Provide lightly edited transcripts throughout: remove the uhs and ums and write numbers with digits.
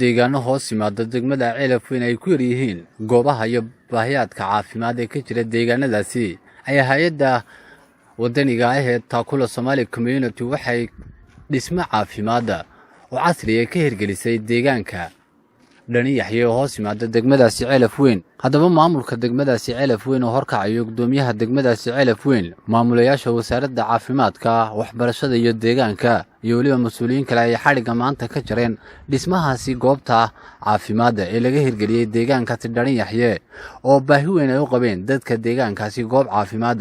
deegaano hoos yimaada degmada Ceelaf Weyn ay ku yar yihiin goobaha iyo baahiyaadka caafimaad ee ka jira deegaanadaasi ayaa hay'adda wadaniga ah ee Taakula Somali Community waxay dhisme caafimaad oo casri ah ka hirgelisay deegaanka dhani Yaxye oo hoos yimaada degmadaasi Ceelaf Weyn. Haddaba maamulka degmadaasi Ceelaf Weyn oo horkacayo gudoomiyaha degmadaasi Ceelaf Weyn, maamulayaasha wasaaradda caafimaadka, waxbarashada iyo deegaanka iyo waliba mas'uuliyiin kale ay xariga maanta ka jareen dhismahaasi goobta caafimaad ee laga hirgeliyay deegaanka dhani Yaxye oo baahi weyn ay u qabeen dadka deegaankaasi goob caafimaad.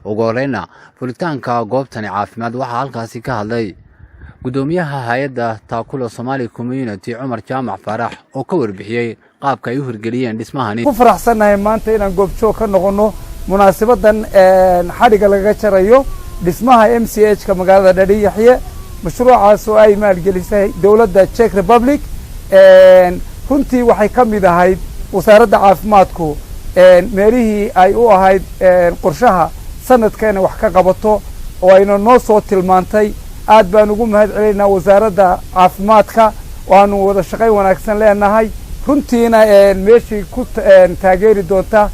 ugu horreynna furitaanka goobtani caafimaad waxaa halkaasi ka hadlay gudoomiyaha hay'adda Taakula Somali Community Cumar Jaamac Farax oo ka warbixiyay qaabka ay u hirgeliyeen dhismahani. ku faraxsanahay maanta inaan goobjoog ka noqono munaasabadan xariga laga jarayo dhismaha MCH ka magaalada Dhani Yaxye. mashruucaas oo ay maalgelisay dawladda Czech Republic runtii waxay ka mid ahayd wasaaradda caafimaadku meelihii ay u ahayd qorshaha sanadkan wax ka qabato oo ayna noo soo tilmaantay. aad baan ugu mahad celinaa wasaaradda caafimaadka waanu wada shaqayn wanaagsan leenahay runtiina meeshii ku taageeri doonta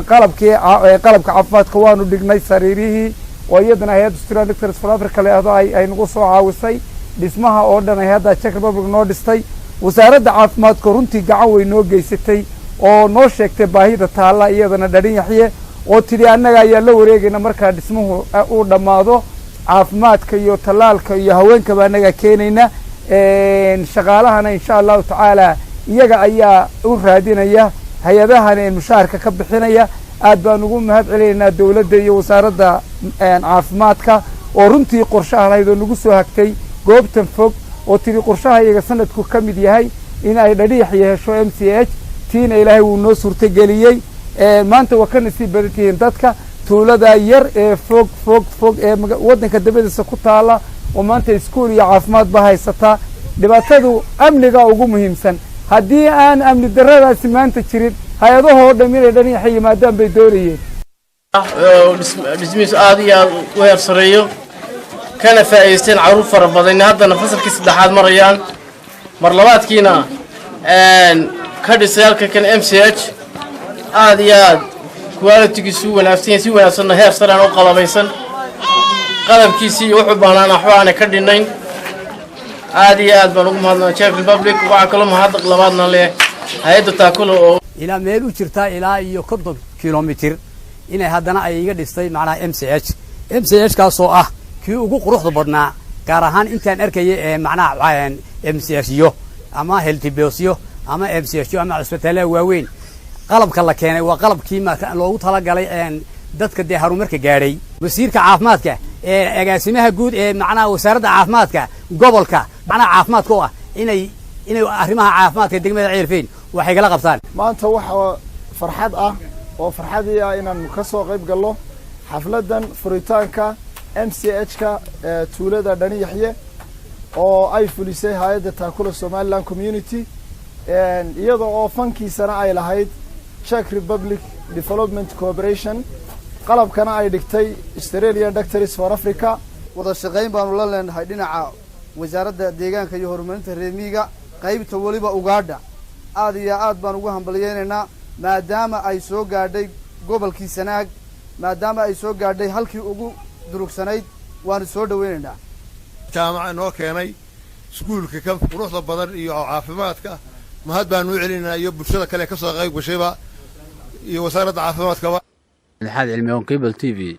qalabka caafimaadka waanu dhignay sariirihii oo iyadana hay'adda Australian Doctors for Africa leedahay ay nagu soo caawisay dhismaha oo dhan hay'adda Czech Republic noo dhistay. wasaaradda caafimaadka runtii gacan weyn noo geysatay oo noo sheegtay baahida taalla iyadana Dhani Yaxye oo tidhi annaga ayaa la wareegayna markaa dhismuhu uu dhammaado caafimaadka iyo talaalka iyo haweenka baa anaga keenayna shaqaalahana insha Allah taala iyaga ayaa u raadinaya hay'adahan ee mushaharka ka bixinaya. aad baan ugu mahad celinaa dawladda iyo wasaaradda caafimaadka oo runtii qorshaha lahayd oo nagu soo hagtay goobtan fog oo tidhi qorshaha iyaga sanadku ka mid yahay in ay Dhani Yaxye hesho MCH tiina ilaahay wuu noo suurtageliyey. maanta waa ka nasiib badan tihiin dadka tuulada yar ee fog ee wadanka dabadiisa ku taala oo maanta iskuul iyo caafimaad ba haysata. dhibaatadu amniga ugu muhiimsan haddii aan amni darradaasi maanta jirin hay'adahoo dhan inay Dhani Yaxye yimaadaan bay doonayeen. dhismihiisu aad iyo aad u heer sareeyo kana faa'iideysteen carruur fara badan haddana fasalkii saddexaad marayaan mar labaadkiina ka dhisay halka kan MCH aad iyo aad quality-giisu wanaagsan si wanaagsan heer sare oo qalabaysan qalabkiisii wuxuu baahnaan waxaan ka dhinayn. aad iyo aad baan ugu mahadnaq Czech Republic waxa kale mahadnaq labaadna leh hay'adda Taakula oo ilaa meel u jirta ilaa iyo 50 kilomitir inay haddana ay iga dhistay macnaha MCH kaasoo ah kii ugu quruxda badnaa gaar ahaan intaan arkayay macnaha MCH yo ama health base yo ama MCH yo ama isbitaalada waaweyn. qalabka la keenay waa qalabkii loogu talagalay dadka horumarka gaaray. wasiirka caafimaadka agaasimaha guud ee macnaha wasaaradda caafimaadka gobolka macnaha caafimaadka oo ah inay arrimaha caafimaadka degmada Ceelaf Weyn waxay kala qabtaan. maanta waxa farxad ah oo farxadii ah inaan ka soo qayb galno xafladan furitaanka MCH ka tuulada Dhani Yaxye oo ay fulisay hay'adda Taakula Somali Community iyadoo oo fankiisana ay lahayd Czech Republic Development Cooperation qalabkana ay dhigtay Australian Doctors for Africa. wada shaqayn baanu la leenahay dhinaca wasaaradda deegaanka iyo horumarinta reer miyiga qaybta waliba Uganda. aad iyo aad baan ugu hambalyeynaa maadaama ay soo gaadhay gobolkii Sanaag maadaama ay soo gaadhay halkii ugu durugsanayd waan soo dhaweynaynaa. jaamaca noo keenay iskuulka ka quruxda badan iyo caafimaadka mahad baan u celinaa iyo bulshada kale ka soo qayb gashayba iyo wasaaradda caafimaadka. الحاد علمي on Cable TV.